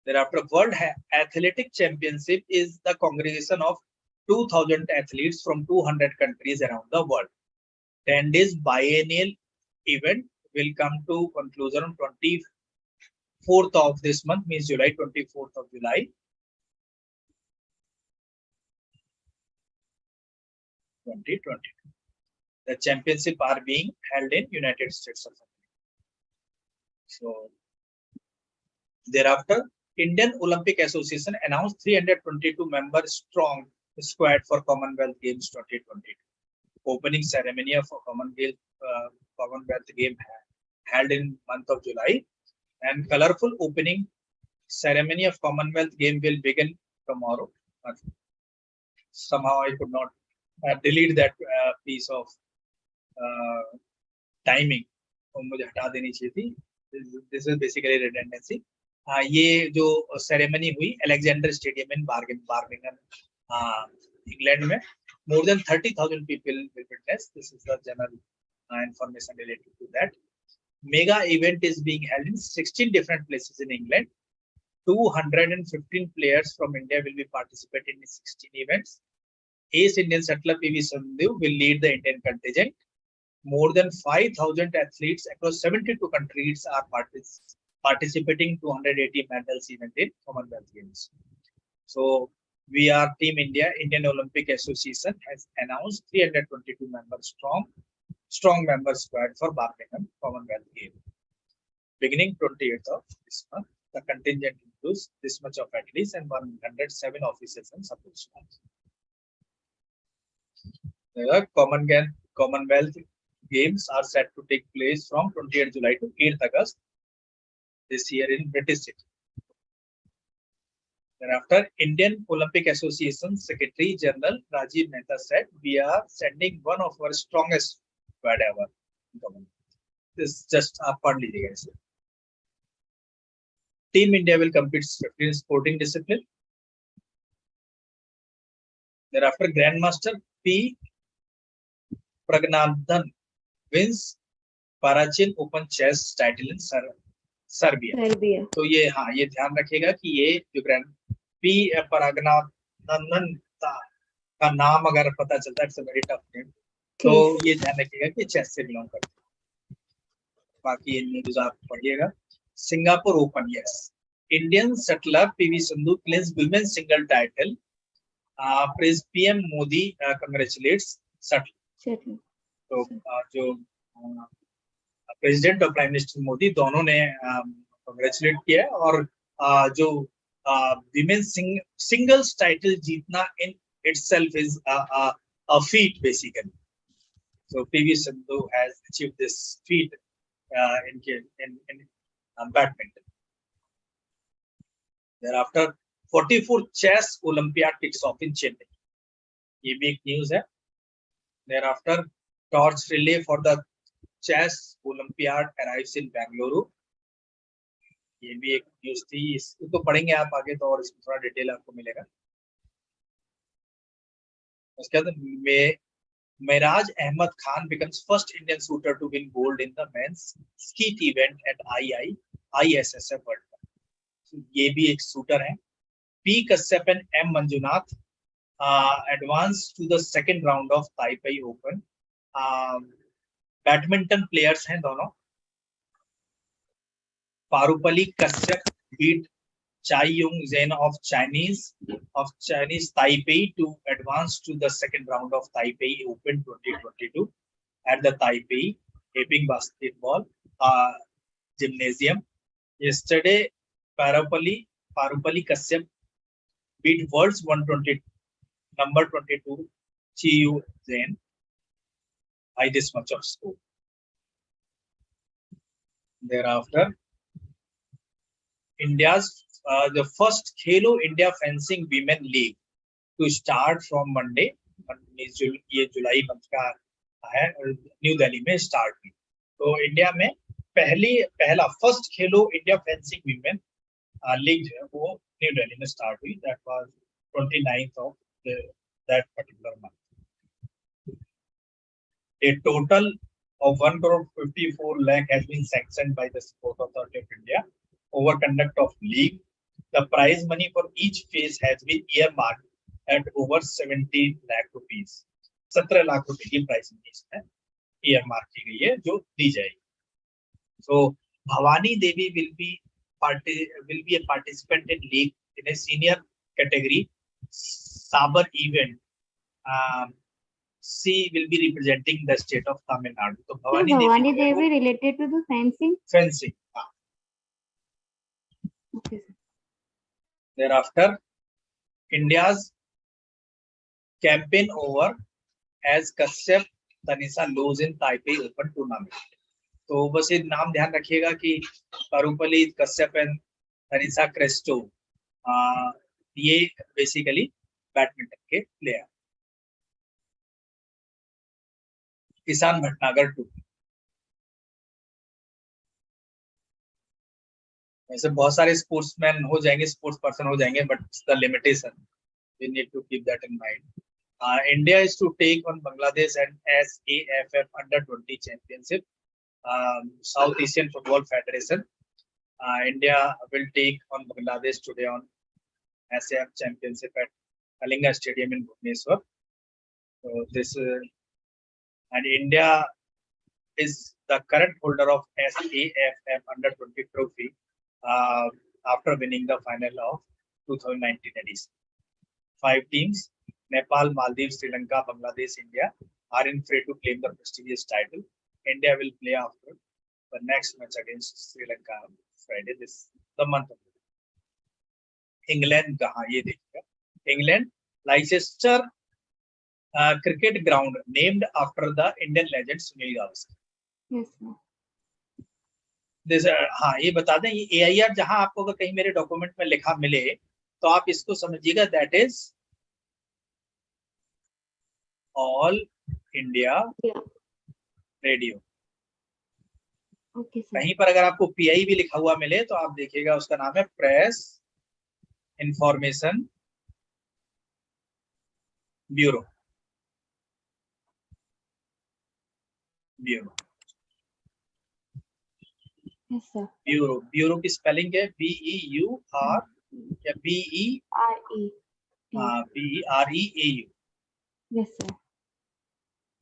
Thereafter, World Athletic Championship is the congregation of 2000 athletes from 200 countries around the world. 10 days biennial event will come to conclusion on 24th of this month, means July, 24th of July. 2022. The championship are being held in United States of America. So thereafter, Indian Olympic Association announced 322 member strong squad for Commonwealth Games 2022. Opening ceremony of Commonwealth Game held in month of July, and colorful opening ceremony of Commonwealth Game will begin tomorrow. Somehow I could not delete that piece of timing. मुझे हटा देनी चाहिए थी. This is basically redundancy. ये जो ceremony हुई Alexander stadium इन बार्मिंघम England में, more than 30,000 people will witness. This is the general information related to that. Mega event is being held in 16 different places in England. 215 players from India will be participating in 16 events. Ace Indian settler PV Sandhu will lead the Indian contingent. More than 5,000 athletes across 72 countries are participating in 280 medals event in Commonwealth Games. So we are Team India. Indian Olympic Association has announced 322 members strong member squad for Birmingham Commonwealth Games. Beginning 28th of this month, the contingent includes this much of athletes and 107 officers and support staff. The Commonwealth Games are set to take place from 28th July to 8th August this year in British City. Thereafter, Indian Olympic Association Secretary General Rajiv Mehta said, "We are sending one of our strongest squad ever." This is just a part of the Team India will compete 15 sporting discipline. Thereafter, Grandmaster P. Pragnanathan wins Parachin Open Chess title in Serbia. तो ये ये ध्यान रखिएगा कि ये जो grand P परागनाथन का नाम अगर पता चलता है, it's a very tough name, तो ये ध्यान रखिएगा कि चेस से बिलोंग करते हैं. बाकी ये न्यूज़ आप पढ़िएगा. Singapore open, yes, Indian shuttler PV Sindhu cleans women single title. PM Modi congratulates shuttler. तो जो प्रेसिडेंट और प्राइम मिनिस्टर मोदी दोनों ने कांग्रेचुलेट किया, और जो विमेन सिंगल्स टाइटल जीतना in itself is a feat basically. So PV Sindhu has achieved this feat in badminton. Thereafter, 44th Chess Olympiad kicks off in Chennai. ये भी एक न्यूज़ है. Thereafter, torch relay for the Chess Olympiad arrives in Bengaluru. ये भी एक news थी, इसको तो पढ़ेंगे आप आगे तो और इसमें थोड़ा डिटेल आपको मिलेगा. उसके बाद Miraj Ahmed Khan becomes first Indian shooter to win gold in the men's skeet event at ISSF World Cup. So ये भी एक शूटर है. P. Kashyap and M. Manjunath advance to the second round of Taipei Open. Badminton players हैं दोनों. Parupalli Kashyap beat Chai Yung Zhen of Chinese Taipei to advance to the second round of Taipei Open 2022 at the Taipei Aping Basketball Gymnasium. Yesterday, Parupalli Kashyap beat world's 122 number 22, Chiyu Zen, by this much of score. Thereafter, India's the first Khelo India Fencing Women League to start from Monday. ये जुलाई month का है और new Delhi में start हुई. तो India में पहला first खेलो India fencing women league जो है वो न्यू दिल्ली में स्टार्ट हुई. That was 29th of that particular month. A total of 1,54 lakh has been sanctioned by the Sport Authority of India over conduct of league. The prize money for each phase has been earmarked at over 17 lakh rupees. 17 lakh रुपए की price money इसमें earmark की गई है जो दी जाएगी. So Bhavani Devi will be a participant in league in a senior category Sabar event. She will be representing the state of Tamil Nadu. So Bhavani Devi related to the fencing. Fencing. Okay, sir. Thereafter, India's campaign over as Kashyap Tanisha lose in Taipei Open Tournament. तो बस ये नाम ध्यान रखिएगा कि Parupalli Kashyap and Tanisha Crasto ये basically badminton के player. किसान भटनागर 2. वैसे बहुत सारे स्पोर्ट्समैन हो जाएंगे, स्पोर्ट्स पर्सन हो जाएंगे, but the limitation we need to keep that in mind. India is to take on Bangladesh and SAFF Under-20 Championship. South Asian Football Federation. India will take on Bangladesh today on SAF Championship at Kalinga Stadium in Bhubaneswar. So this and India is the current holder of SAFF Under-20 trophy after winning the final of 2019 edition. 5 teams: Nepal, Maldives, Sri Lanka, Bangladesh, India are in fray to claim the prestigious title. India will play after the next match against Sri Lanka on Friday, the month of England. कहाँ ये देखिएगा, England Leicester cricket ground named after the Indian legend Sunil Gavaskar. Yes, sir. This हाँ ये बता दें, ये AIR जहाँ आपको अगर कहीं मेरे डॉक्यूमेंट में लिखा मिले तो आप इसको समझिएगा, that is All India radio. Okay, sir. कहीं पर अगर आपको PI भी लिखा हुआ मिले तो आप देखिएगा उसका नाम है press information bureau. Yes, sir. Bureau की स्पेलिंग है BEUR या BEREAU. Yes, sir.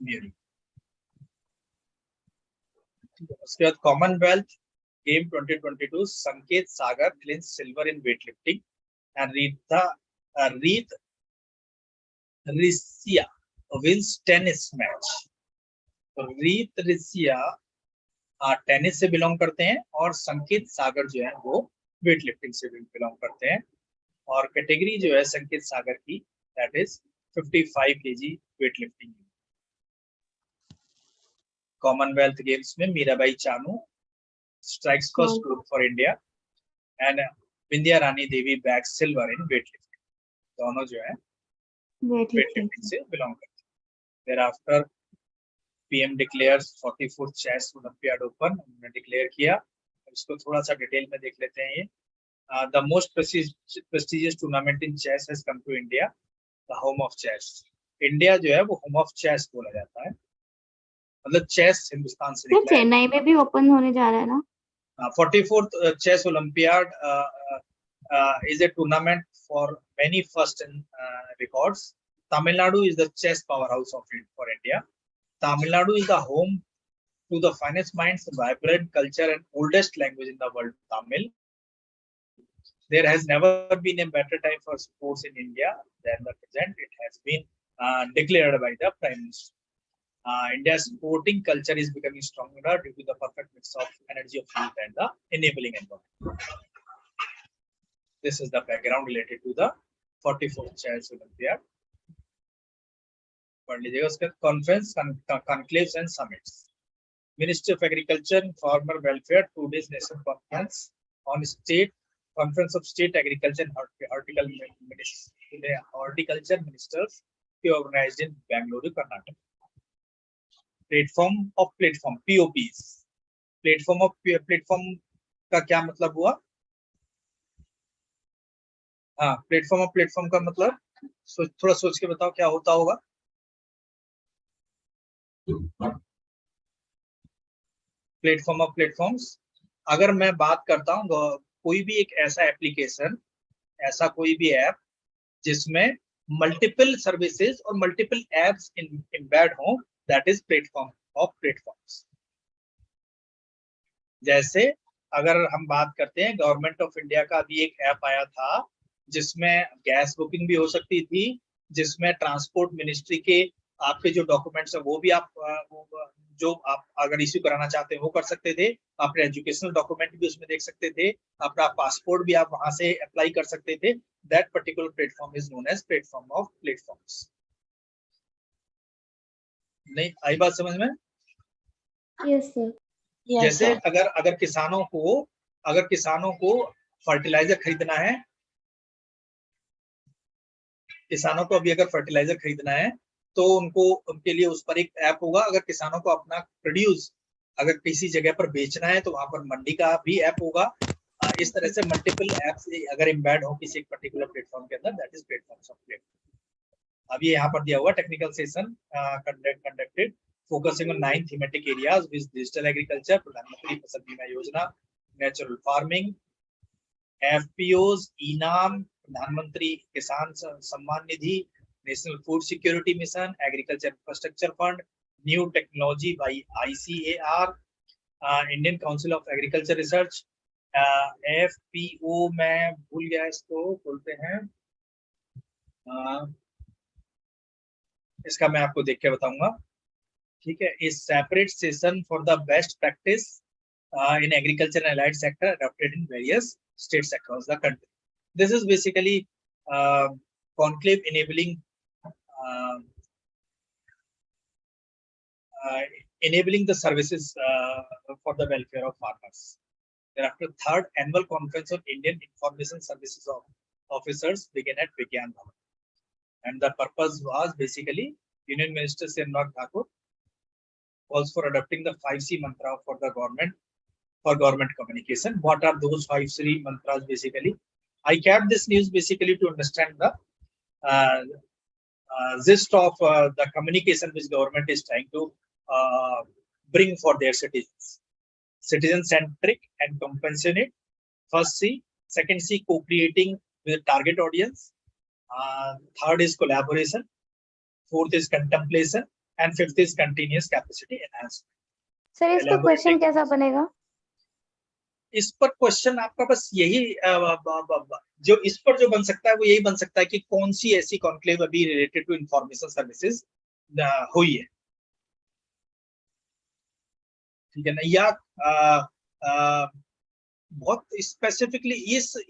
ब्यूरो. उसके बाद Commonwealth game 2022 Sanket Sagar clinch silver in weightlifting and रीत रिसिया विंस टेनिस मैच. तो रीत रिसिया टेनिस से बिलोंग करते हैं और संकेत सागर जो है वो वेटलिफ्टिंग से बिलोंग करते हैं. और कैटेगरी जो है संकेत सागर की that is 55 kg weightlifting. Commonwealth Games में Mirabai Chanu strikes first goal for India and Vindhya Rani Devi bag silver in weightlifting. दोनों जो है वेटलिफ्टिंग से बिलोंग करते हैं. Thereafter PM declares 44th chess Olympiad open. उन्होंने डिक्लेयर किया. इसको थोड़ा सा डिटेल में देख लेते हैं. ये the most prestigious tournament in chess has come to India, the home of chess. India जो है वो होम ऑफ चेस बोला जाता है, मतलब चेस हिंदुस्तान से निकला है. चेन्नई में भी ओपन होने जा रहा है ना. 44th chess olympiad is a tournament for many first records. Tamil Nadu is the chess powerhouse for India. Tamil Nadu is the home to the finest minds, vibrant culture and oldest language in the world, Tamil. There has never been a better time for sports in India than the present. It has been declared by the Prime Minister. India's sporting culture is becoming stronger due to the perfect mix of energy of youth and the enabling environment. This is the background related to the 44th Chess Olympiad. पढ़ लीजिएगा उसका। Conference, conclaves and summits. Ministry of agriculture and farmer welfare 2 days national conference on state, conference of state agriculture horticulture ministers की organised in Bengaluru, Karnataka. Platform of platform, POPs। Platform का क्या मतलब हुआ? हाँ, platform का मतलब थोड़ा सोच के बताओ क्या होता होगा। प्लेटफॉर्म ऑफ प्लेटफॉर्म्स, अगर मैं बात करता हूँ कोई भी एक ऐसा एप्लीकेशन, ऐसा कोई भी ऐप जिसमें मल्टीपल सर्विसेज और मल्टीपल एप्स इम्बेड हो, that is platform of platforms. जैसे अगर हम बात करते हैं, गवर्नमेंट ऑफ इंडिया का भी एक ऐप आया था जिसमें गैस बुकिंग भी हो सकती थी, जिसमें ट्रांसपोर्ट मिनिस्ट्री के आपके जो डॉक्यूमेंट्स है वो भी आप जो आप अगर इश्यू कराना चाहते हैं वो कर सकते थे, अपने एजुकेशनल डॉक्यूमेंट भी उसमें देख सकते थे, अपना पासपोर्ट भी आप वहां से अप्लाई कर सकते थे। That particular platform is known as platform of platforms. नहीं आई बात समझ में? Yes sir. जैसे अगर किसानों को फर्टिलाइजर खरीदना है, किसानों को अभी अगर फर्टिलाइजर खरीदना है तो उनके लिए उस पर एक ऐप होगा। अगर किसानों को अपना प्रोड्यूस अगर किसी जगह पर बेचना है तो वहां पर मंडी का भी ऐप होगा। इस तरह से मल्टीपल एप्स अगर एम्बेड हो किसी एक पर्टिकुलर प्लेटफॉर्म के अंदर, that is platforms of platform. अब ये यहाँ पर दिया हुआ technical session conducted focusing on 9 thematic areas with digital agriculture, प्रधानमंत्री फसल बीमा योजना, नेचुरल फार्मिंग, FPOs, इनाम, प्रधानमंत्री किसान Samman Nidhi, national food security mission, agriculture infrastructure fund, new technology by ICAR, Indian council of agriculture research. FPO मैं भूल गया, इसको बोलते हैं, इसका मैं आपको देख के बताऊंगा। ठीक है, is separate session for the best practice in agriculture and allied sector adopted in various states across the country. This is basically conclave enabling the services for the welfare of farmers. Thereafter, third annual conference on Indian Information Services Officers began at Vigyan Bhavan, and the purpose was basically Union Minister Anurag Thakur calls for adopting the 5C mantra for the government. For government communication. What are those 5C mantras basically? I kept this news basically to understand the gist of the communication which government is trying to bring for their citizens. Citizen-centric and compassionate, first C. Second C, co-creating with target audience. Third is collaboration. Fourth is contemplation. And fifth is continuous capacity enhancement. Sir इसका question कैसा बनेगा? इस पर question आपका बस यही जो इस पर जो बन सकता है वो यही बन सकता है कि कौन सी ऐसी कॉन्क्लेव अभी रिलेटेड टू इंफॉर्मेशन सर्विसेज हुई है, ठीक है ना, या बहुत स्पेसिफिकली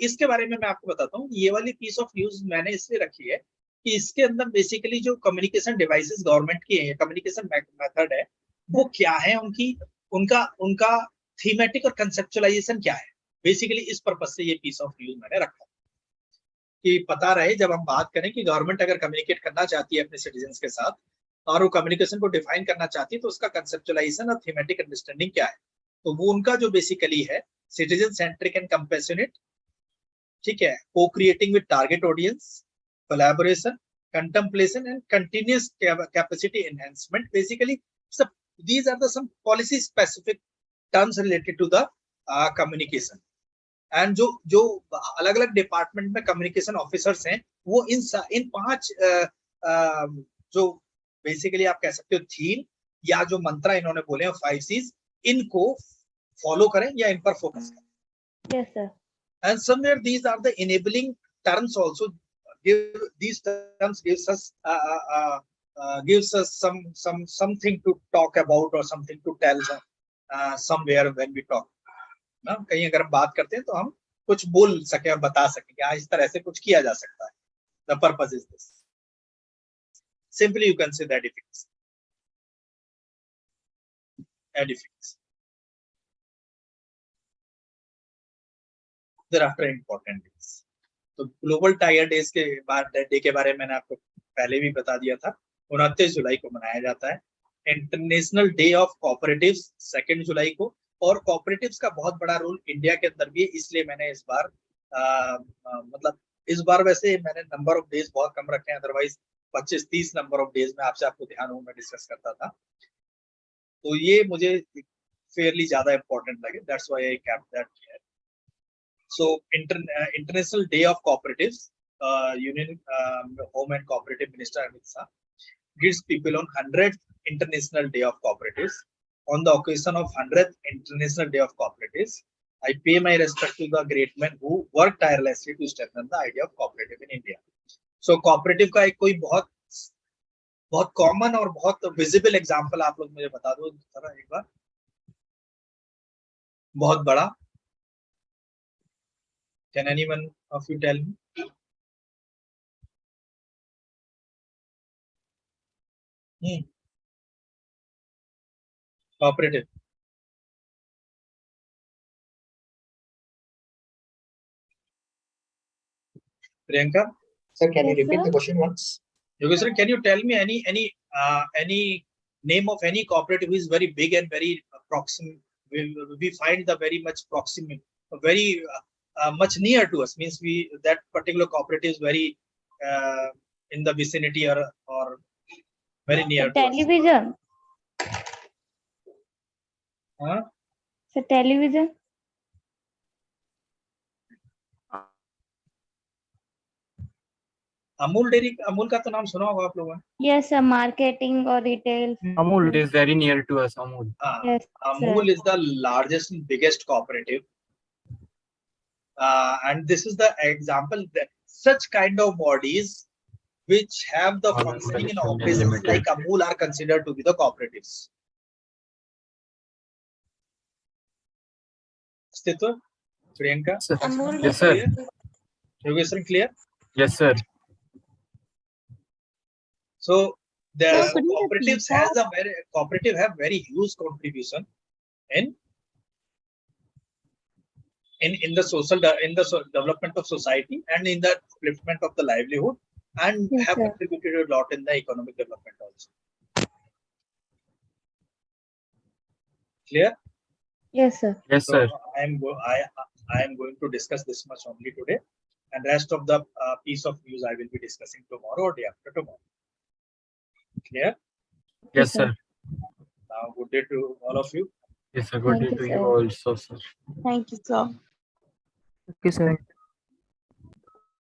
इसके बारे में मैं आपको बताता हूँ। ये वाली पीस ऑफ न्यूज मैंने इसलिए रखी है कि इसके अंदर बेसिकली जो कम्युनिकेशन डिवाइसेस गवर्नमेंट की है, कम्युनिकेशन मेथड है, वो क्या है, उनका थीमेटिक और कंसेप्चुअलाइजेशन क्या है। बेसिकली इस पर्पज से ये पीस ऑफ न्यूज मैंने रखा कि पता रहे जब हम बात करें कि गवर्नमेंट अगर कम्युनिकेट करना चाहती है अपने सिटीजन्स के साथ और वो कम्युनिकेशन को डिफाइन करना चाहती है तो उसका कंसेप्चुअलाइजेशन और थीमेटिक अंडरस्टैंडिंग क्या है। तो वो उनका जो बेसिकली है सिटीजन सेंट्रिक एंड कंपैशनेट, ठीक है, को creating with target audience, collaboration, contemplation and continuous capacity enhancement. Basically these are the some policy specific terms related to the communication. And जो अलग अलग डिपार्टमेंट में कम्युनिकेशन ऑफिसर्स हैं वो इन 5 जो बेसिकली आप कह सकते हो थीम या जो मंत्रा इन्होंने बोले हैं 5 C's, इनको फॉलो करें या इन पर फोकस करें। Yes sir. And somewhere these are the enabling terms also. These terms gives us something to talk about or something to tell somewhere when we talk. ना कहीं अगर हम बात करते हैं तो हम कुछ बोल सके और बता सके कि इस तरह से कुछ किया जा सकता है। The purpose is this. Simply you can say the edifice. Edifice. Thereafter important days. तो ग्लोबल टायर डेज के डे के बारे में मैंने आपको पहले भी बता दिया था. 29 जुलाई को मनाया जाता है. इंटरनेशनल डे ऑफ कोऑपरेटिव्स 2 जुलाई को. और कोऑपरेटिव्स का बहुत बड़ा रोल इंडिया के अंदर भी है, इसलिए मैंने इस बार मतलब इस बार वैसे मैंने नंबर ऑफ डेज बहुत कम रखे हैं, अदरवाइज 25-30 नंबर ऑफ डेज में आपको ध्यान हो मैं डिस्कस करता था. तो ये मुझे फेयरली ज्यादा इंपॉर्टेंट लगे, that's why I kept that here. So International Day of Cooperatives, Union Home and Cooperative Minister Amit Shah greets people on 100th International Day of Cooperatives. On the occasion of 100th International Day of Cooperatives, I pay my respect to the great men who work tirelessly to strengthen the idea of cooperative in India. So cooperative का एक कोई बहुत common और बहुत visible example आप लोग मुझे बता दो जरा एक बार. बहुत बड़ा. Can anyone of you tell me? Cooperative. Priyanka? Sir, can you Yes, repeat sir. the question once? Yogesh, can you tell me any name of any cooperative who is very big and very proximate? We find the very much proximate, very much near to us. Means that particular cooperative is very in the vicinity or very near to us. Television. Huh? So television. Amul dairy, Amul का तो नाम सुना होगा आप लोगों ने. Yes, sir. Marketing or retail. Amul is very near to us. Amul. Yes, Amul is the largest and biggest cooperative, and this is the example that such kind of bodies which have the Amul functioning in Independent operations Limited. like Amul are considered to be the cooperatives. Stitwa, Priyanka, Sir. Amul Yes, sir. Yogesh sir, clear? Yes, sir. So the Sir, could you repeat cooperatives cooperative have very huge contribution in the social development of society and in the upliftment of the livelihood, and Yes, have sir. contributed a lot in the economic development also. Clear? Yes, sir. Yes, So sir. I am going to discuss this much only today, and rest of the piece of news I will be discussing tomorrow or day after tomorrow. Clear? Yes, sir. Now, good day to all of you. Yes, sir. Good Thank day you, to sir. you also, sir. Thank you, sir. Okay, sir.